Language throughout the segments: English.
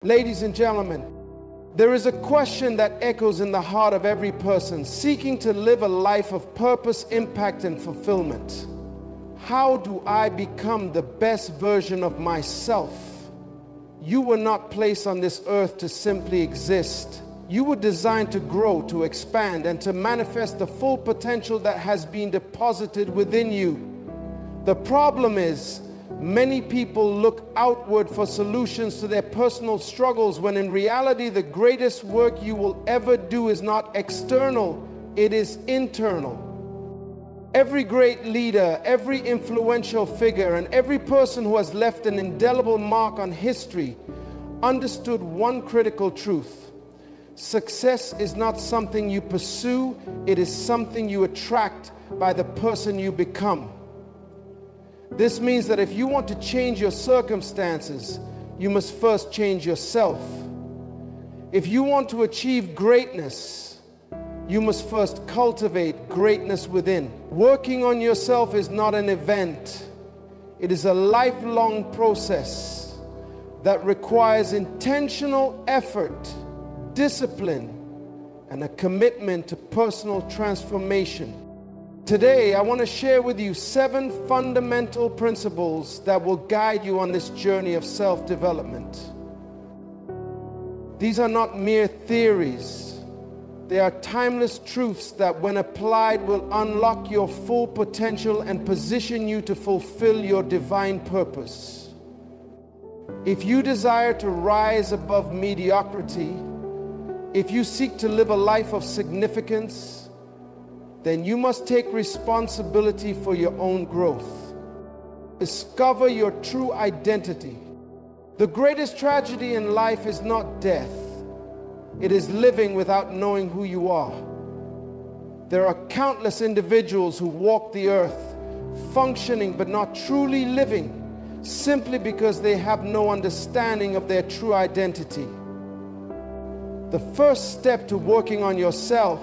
Ladies and gentlemen, there is a question that echoes in the heart of every person seeking to live a life of purpose, impact, and fulfillment. How do I become the best version of myself? You were not placed on this earth to simply exist. You were designed to grow, to expand, and to manifest the full potential that has been deposited within you. The problem is, many people look outward for solutions to their personal struggles when in reality the greatest work you will ever do is not external, it is internal. Every great leader, every influential figure, and every person who has left an indelible mark on history understood one critical truth. Success is not something you pursue, it is something you attract by the person you become. This means that if you want to change your circumstances, you must first change yourself. If you want to achieve greatness, you must first cultivate greatness within. Working on yourself is not an event. It is a lifelong process that requires intentional effort, discipline, and a commitment to personal transformation. Today, I want to share with you 7 fundamental principles that will guide you on this journey of self-development. These are not mere theories. They are timeless truths that, when applied, will unlock your full potential and position you to fulfill your divine purpose. If you desire to rise above mediocrity, if you seek to live a life of significance, then you must take responsibility for your own growth. Discover your true identity. The greatest tragedy in life is not death. It is living without knowing who you are. There are countless individuals who walk the earth, functioning but not truly living, simply because they have no understanding of their true identity. The first step to working on yourself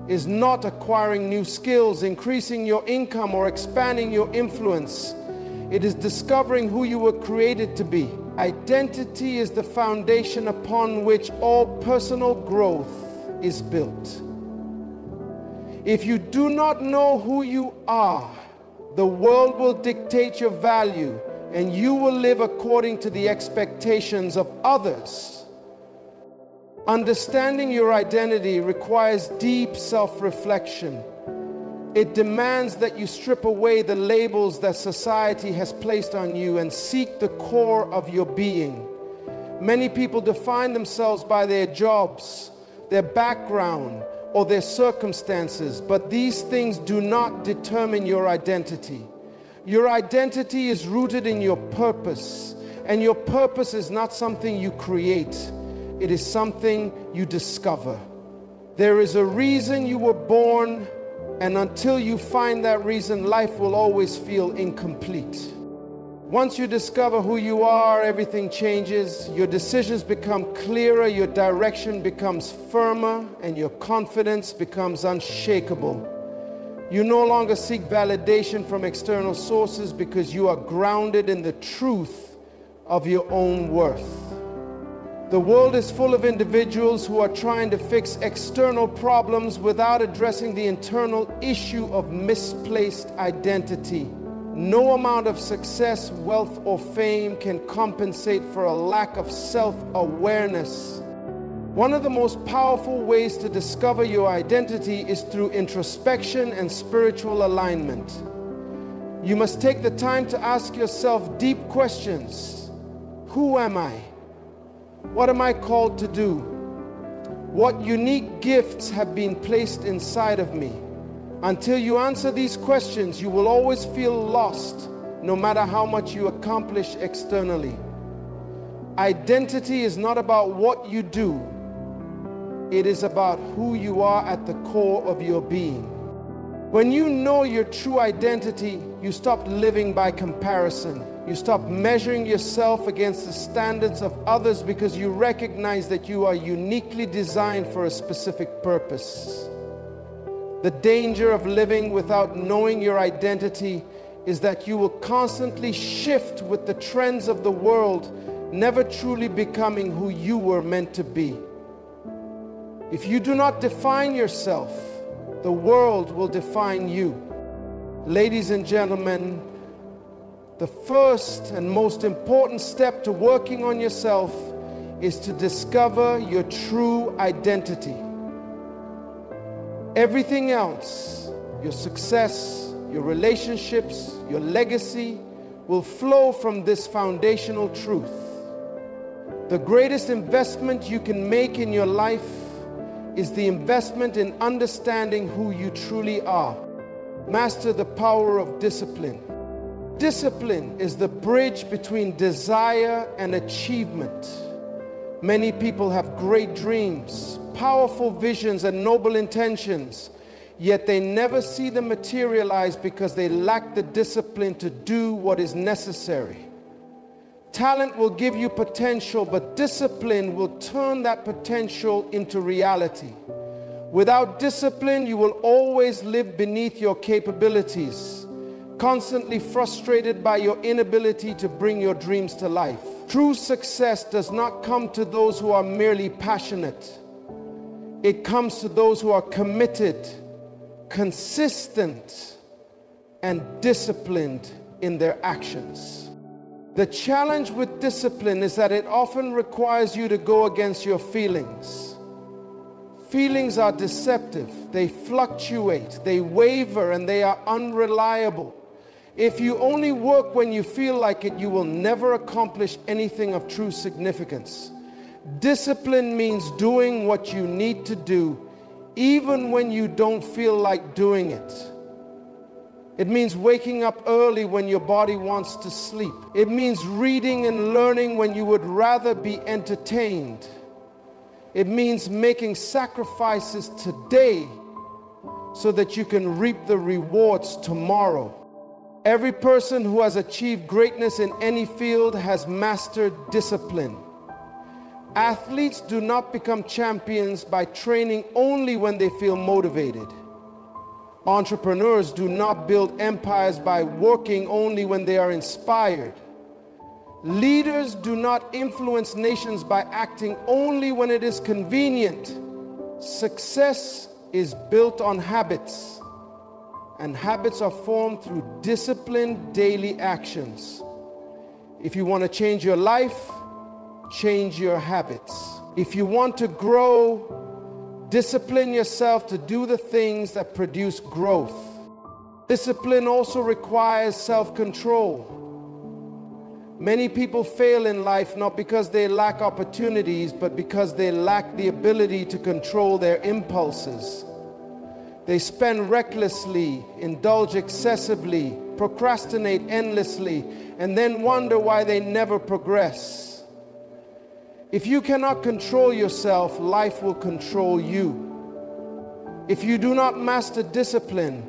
is not acquiring new skills, increasing your income, or expanding your influence. It is discovering who you were created to be. Identity is the foundation upon which all personal growth is built. If you do not know who you are, the world will dictate your value, and you will live according to the expectations of others. Understanding your identity requires deep self-reflection. It demands that you strip away the labels that society has placed on you and seek the core of your being. Many people define themselves by their jobs, their background, or their circumstances, but these things do not determine your identity. Your identity is rooted in your purpose, and your purpose is not something you create. It is something you discover. There is a reason you were born, and until you find that reason, life will always feel incomplete. Once you discover who you are, everything changes. Your decisions become clearer, your direction becomes firmer, and your confidence becomes unshakable. You no longer seek validation from external sources because you are grounded in the truth of your own worth. The world is full of individuals who are trying to fix external problems without addressing the internal issue of misplaced identity. No amount of success, wealth, or fame can compensate for a lack of self-awareness. One of the most powerful ways to discover your identity is through introspection and spiritual alignment. You must take the time to ask yourself deep questions. Who am I? What am I called to do? What unique gifts have been placed inside of me? Until you answer these questions, you will always feel lost, no matter how much you accomplish externally. Identity is not about what you do. It is about who you are at the core of your being. When you know your true identity, you stop living by comparison. You stop measuring yourself against the standards of others because you recognize that you are uniquely designed for a specific purpose. The danger of living without knowing your identity is that you will constantly shift with the trends of the world never truly becoming who you were meant to be. If you do not define yourself, the world will define you. Ladies and gentlemen, the first and most important step to working on yourself is to discover your true identity. Everything else, your success, your relationships, your legacy, will flow from this foundational truth. The greatest investment you can make in your life is the investment in understanding who you truly are. Master the power of discipline. Discipline is the bridge between desire and achievement. Many people have great dreams, powerful visions, and noble intentions, yet they never see them materialize because they lack the discipline to do what is necessary. Talent will give you potential, but discipline will turn that potential into reality. Without discipline, you will always live beneath your capabilities, constantly frustrated by your inability to bring your dreams to life. True success does not come to those who are merely passionate. It comes to those who are committed, consistent, and disciplined in their actions. The challenge with discipline is that it often requires you to go against your feelings. Feelings are deceptive. They fluctuate, they waver, and they are unreliable. If you only work when you feel like it, you will never accomplish anything of true significance. Discipline means doing what you need to do, even when you don't feel like doing it. It means waking up early when your body wants to sleep. It means reading and learning when you would rather be entertained. It means making sacrifices today so that you can reap the rewards tomorrow. Every person who has achieved greatness in any field has mastered discipline. Athletes do not become champions by training only when they feel motivated. Entrepreneurs do not build empires by working only when they are inspired. Leaders do not influence nations by acting only when it is convenient. Success is built on habits, and habits are formed through disciplined daily actions. If you want to change your life, change your habits. If you want to grow, discipline yourself to do the things that produce growth. Discipline also requires self-control. Many people fail in life not because they lack opportunities, but because they lack the ability to control their impulses. They spend recklessly, indulge excessively, procrastinate endlessly, and then wonder why they never progress. If you cannot control yourself, life will control you. If you do not master discipline,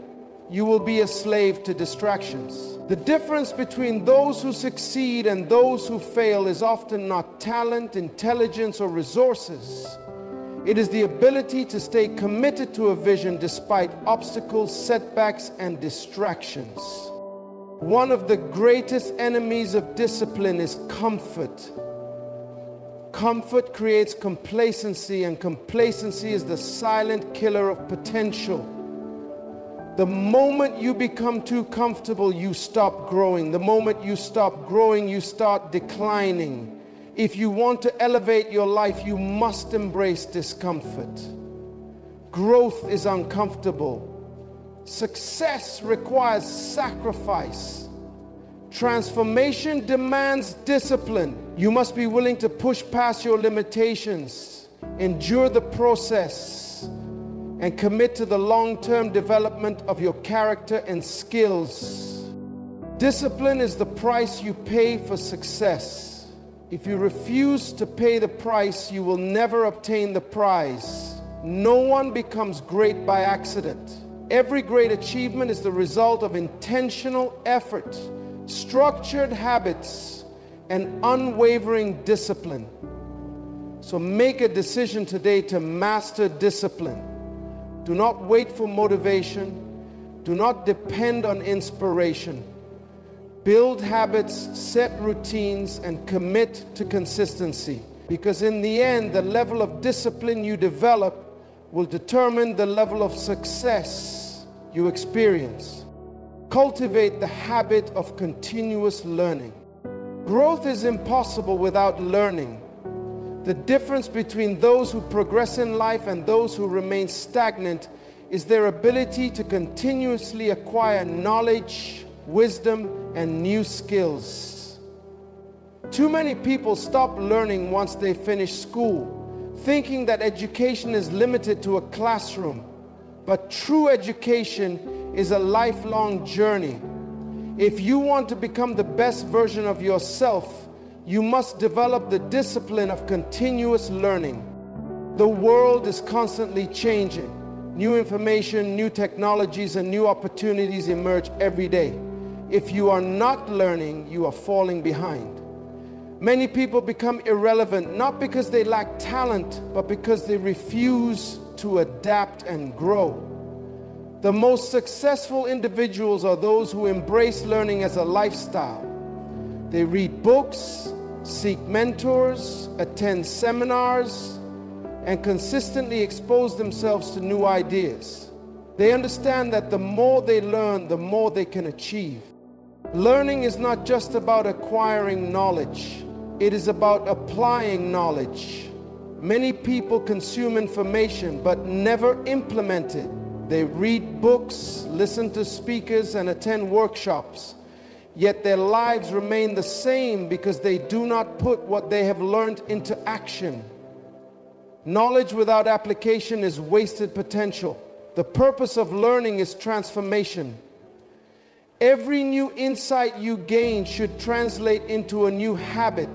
you will be a slave to distractions. The difference between those who succeed and those who fail is often not talent, intelligence, or resources. It is the ability to stay committed to a vision despite obstacles, setbacks, and distractions. One of the greatest enemies of discipline is comfort. Comfort creates complacency, and complacency is the silent killer of potential. The moment you become too comfortable, you stop growing. The moment you stop growing, you start declining. If you want to elevate your life, you must embrace discomfort. Growth is uncomfortable. Success requires sacrifice. Transformation demands discipline. You must be willing to push past your limitations, endure the process, and commit to the long-term development of your character and skills. Discipline is the price you pay for success. If you refuse to pay the price, you will never obtain the prize. No one becomes great by accident. Every great achievement is the result of intentional effort, structured habits, and unwavering discipline. So make a decision today to master discipline. Do not wait for motivation. Do not depend on inspiration. Build habits, set routines, and commit to consistency. Because in the end, the level of discipline you develop will determine the level of success you experience. Cultivate the habit of continuous learning. Growth is impossible without learning. The difference between those who progress in life and those who remain stagnant is their ability to continuously acquire knowledge, wisdom, and new skills. Too many people stop learning once they finish school, thinking that education is limited to a classroom. But true education is a lifelong journey. If you want to become the best version of yourself, you must develop the discipline of continuous learning. The world is constantly changing. New information, new technologies, and new opportunities emerge every day. If you are not learning, you are falling behind. Many people become irrelevant, not because they lack talent, but because they refuse to adapt and grow. The most successful individuals are those who embrace learning as a lifestyle. They read books, seek mentors, attend seminars, and consistently expose themselves to new ideas. They understand that the more they learn, the more they can achieve. Learning is not just about acquiring knowledge. It is about applying knowledge. Many people consume information but never implement it. They read books, listen to speakers, and attend workshops. Yet their lives remain the same because they do not put what they have learned into action. Knowledge without application is wasted potential. The purpose of learning is transformation. Every new insight you gain should translate into a new habit,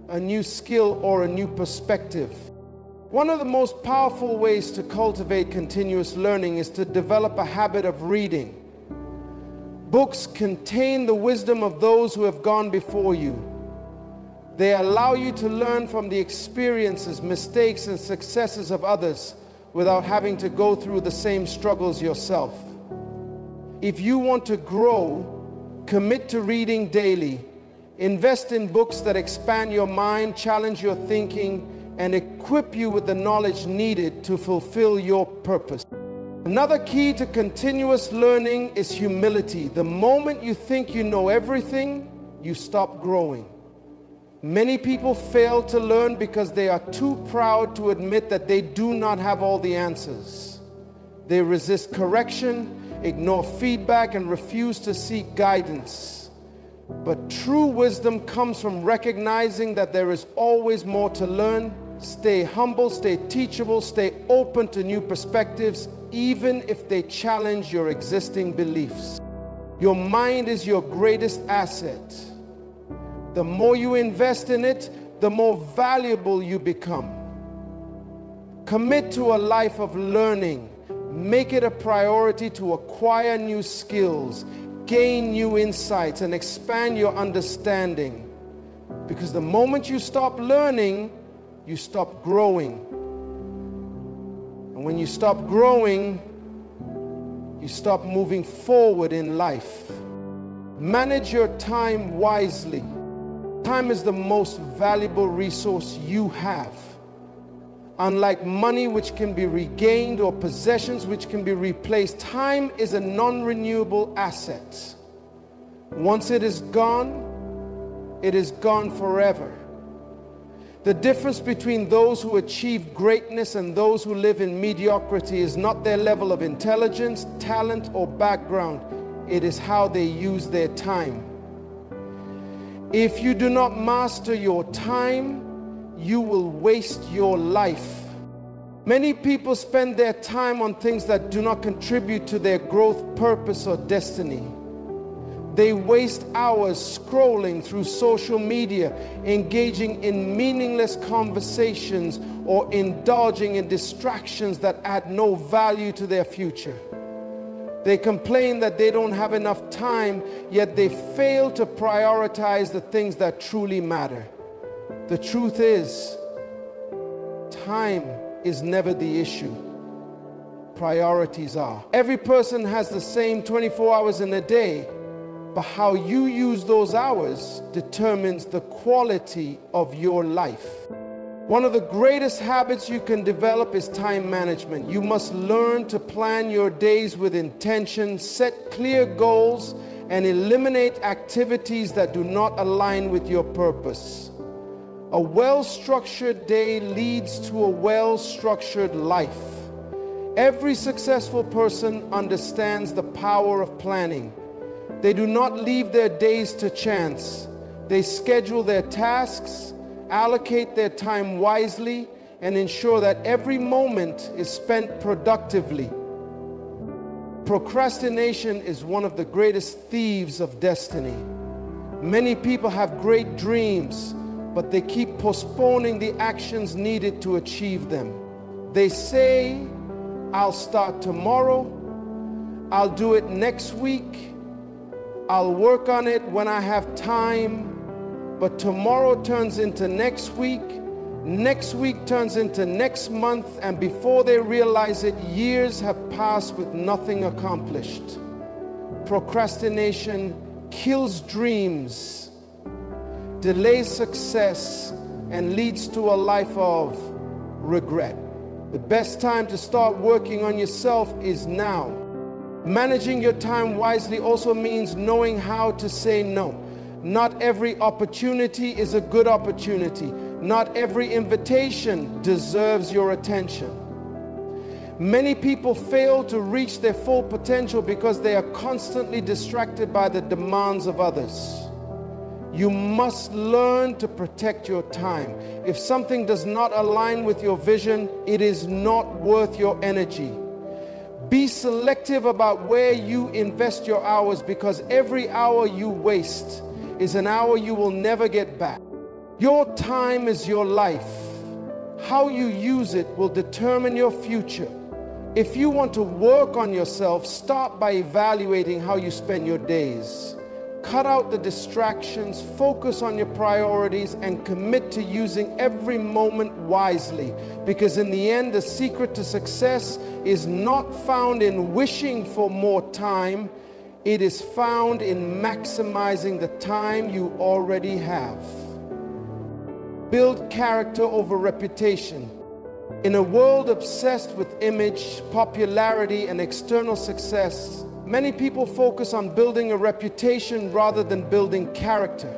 a new skill, or a new perspective. One of the most powerful ways to cultivate continuous learning is to develop a habit of reading. Books contain the wisdom of those who have gone before you. They allow you to learn from the experiences, mistakes, and successes of others without having to go through the same struggles yourself. If you want to grow, commit to reading daily. Invest in books that expand your mind, challenge your thinking, and equip you with the knowledge needed to fulfill your purpose. Another key to continuous learning is humility. The moment you think you know everything, you stop growing. Many people fail to learn because they are too proud to admit that they do not have all the answers. They resist correction, ignore feedback, and refuse to seek guidance. But true wisdom comes from recognizing that there is always more to learn. Stay humble, stay teachable, stay open to new perspectives, even if they challenge your existing beliefs. Your mind is your greatest asset. The more you invest in it, the more valuable you become. Commit to a life of learning. Make it a priority to acquire new skills, gain new insights, and expand your understanding. Because the moment you stop learning, you stop growing. And when you stop growing, you stop moving forward in life. Manage your time wisely. Time is the most valuable resource you have. Unlike money, which can be regained, or possessions which can be replaced, time is a non-renewable asset. Once it is gone forever. The difference between those who achieve greatness and those who live in mediocrity is not their level of intelligence, talent, or background. It is how they use their time. If you do not master your time, you will waste your life. Many people spend their time on things that do not contribute to their growth, purpose, or destiny. They waste hours scrolling through social media, engaging in meaningless conversations, or indulging in distractions that add no value to their future. They complain that they don't have enough time, yet they fail to prioritize the things that truly matter. The truth is, time is never the issue. Priorities are. Every person has the same 24 hours in a day, but how you use those hours determines the quality of your life. One of the greatest habits you can develop is time management. You must learn to plan your days with intention, set clear goals, and eliminate activities that do not align with your purpose. A well-structured day leads to a well-structured life. Every successful person understands the power of planning. They do not leave their days to chance. They schedule their tasks, allocate their time wisely, and ensure that every moment is spent productively. Procrastination is one of the greatest thieves of destiny. Many people have great dreams, but they keep postponing the actions needed to achieve them. They say, "I'll start tomorrow, I'll do it next week, I'll work on it when I have time," but tomorrow turns into next week turns into next month, and before they realize it, years have passed with nothing accomplished. Procrastination kills dreams, delays success, and leads to a life of regret. The best time to start working on yourself is now. Managing your time wisely also means knowing how to say no. Not every opportunity is a good opportunity. Not every invitation deserves your attention. Many people fail to reach their full potential because they are constantly distracted by the demands of others. You must learn to protect your time. If something does not align with your vision, it is not worth your energy. Be selective about where you invest your hours, because every hour you waste is an hour you will never get back. Your time is your life. How you use it will determine your future. If you want to work on yourself, start by evaluating how you spend your days. Cut out the distractions, focus on your priorities, and commit to using every moment wisely. Because in the end, the secret to success is not found in wishing for more time. It is found in maximizing the time you already have. Build character over reputation. In a world obsessed with image, popularity, and external success, many people focus on building a reputation rather than building character.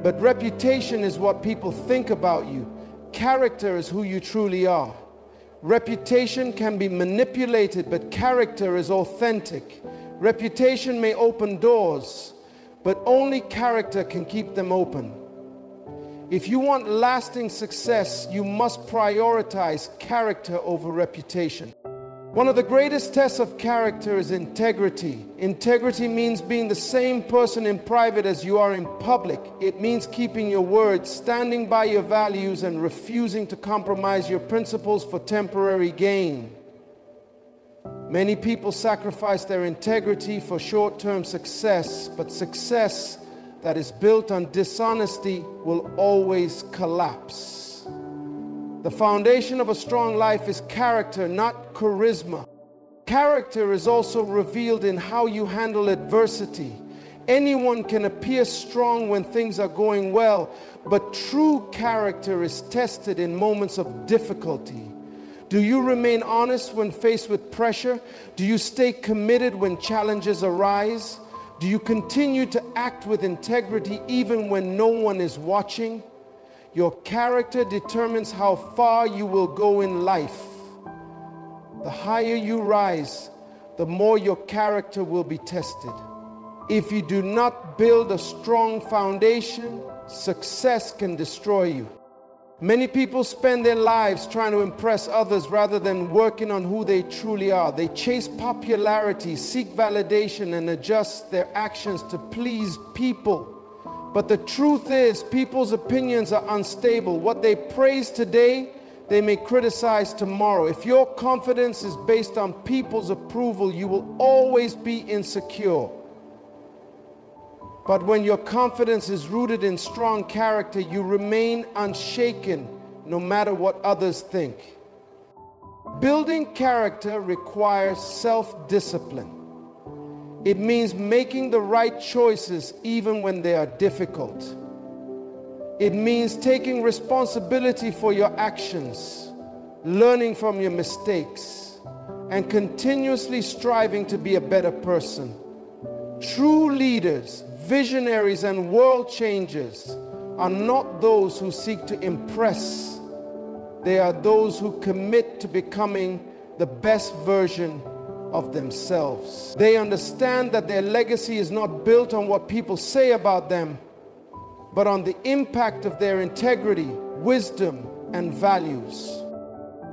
But reputation is what people think about you. Character is who you truly are. Reputation can be manipulated, but character is authentic. Reputation may open doors, but only character can keep them open. If you want lasting success, you must prioritize character over reputation. One of the greatest tests of character is integrity. Integrity means being the same person in private as you are in public. It means keeping your word, standing by your values, and refusing to compromise your principles for temporary gain. Many people sacrifice their integrity for short-term success, but success that is built on dishonesty will always collapse. The foundation of a strong life is character, not charisma. Character is also revealed in how you handle adversity. Anyone can appear strong when things are going well, but true character is tested in moments of difficulty. Do you remain honest when faced with pressure? Do you stay committed when challenges arise? Do you continue to act with integrity even when no one is watching? Your character determines how far you will go in life. The higher you rise, the more your character will be tested. If you do not build a strong foundation, success can destroy you. Many people spend their lives trying to impress others rather than working on who they truly are. They chase popularity, seek validation, and adjust their actions to please people. But the truth is, people's opinions are unstable. What they praise today, they may criticize tomorrow. If your confidence is based on people's approval, you will always be insecure. But when your confidence is rooted in strong character, you remain unshaken no matter what others think. Building character requires self-discipline. It means making the right choices even when they are difficult. It means taking responsibility for your actions, learning from your mistakes, and continuously striving to be a better person. True leaders, visionaries, and world changers are not those who seek to impress. They are those who commit to becoming the best version of themselves. They understand that their legacy is not built on what people say about them, but on the impact of their integrity, wisdom, and values.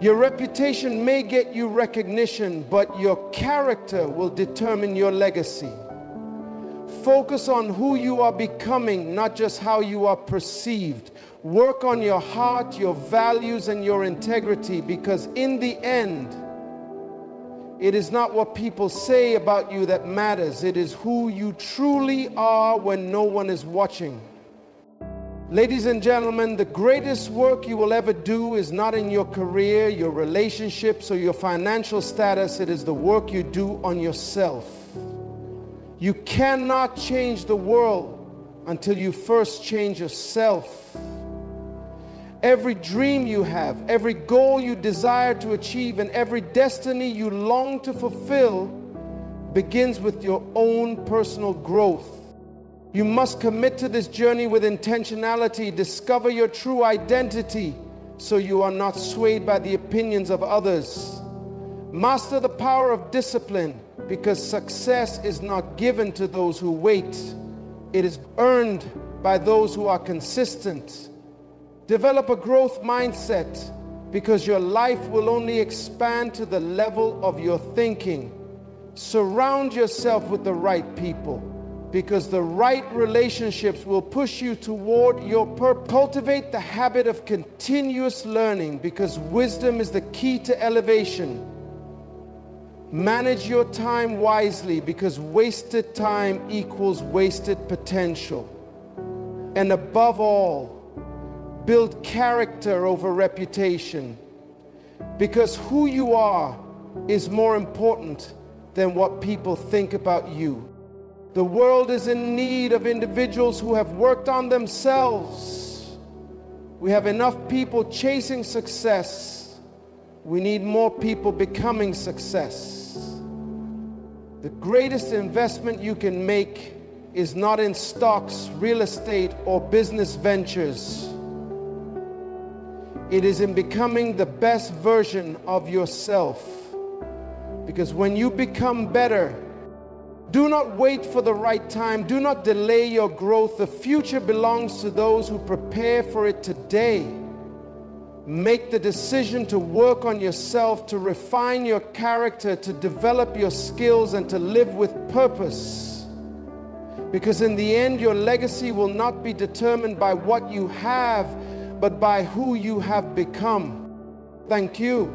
Your reputation may get you recognition, but your character will determine your legacy. Focus on who you are becoming, not just how you are perceived. Work on your heart, your values, and your integrity, because in the end, it is not what people say about you that matters. It is who you truly are when no one is watching. Ladies and gentlemen, the greatest work you will ever do is not in your career, your relationships, or your financial status. It is the work you do on yourself. You cannot change the world until you first change yourself. Every dream you have, every goal you desire to achieve, and every destiny you long to fulfill begins with your own personal growth. You must commit to this journey with intentionality. Discover your true identity so you are not swayed by the opinions of others. Master the power of discipline, because success is not given to those who wait. It is earned by those who are consistent. Develop a growth mindset, because your life will only expand to the level of your thinking. Surround yourself with the right people, because the right relationships will push you toward your purpose. Cultivate the habit of continuous learning, because wisdom is the key to elevation. Manage your time wisely, because wasted time equals wasted potential. And above all, build character over reputation, because who you are is more important than what people think about you. The world is in need of individuals who have worked on themselves. We have enough people chasing success. We need more people becoming success. The greatest investment you can make is not in stocks, real estate, or business ventures. It is in becoming the best version of yourself. Because when you become better, do not wait for the right time. Do not delay your growth. The future belongs to those who prepare for it today. Make the decision to work on yourself, to refine your character, to develop your skills, and to live with purpose. Because in the end, your legacy will not be determined by what you have, but by who you have become. Thank you.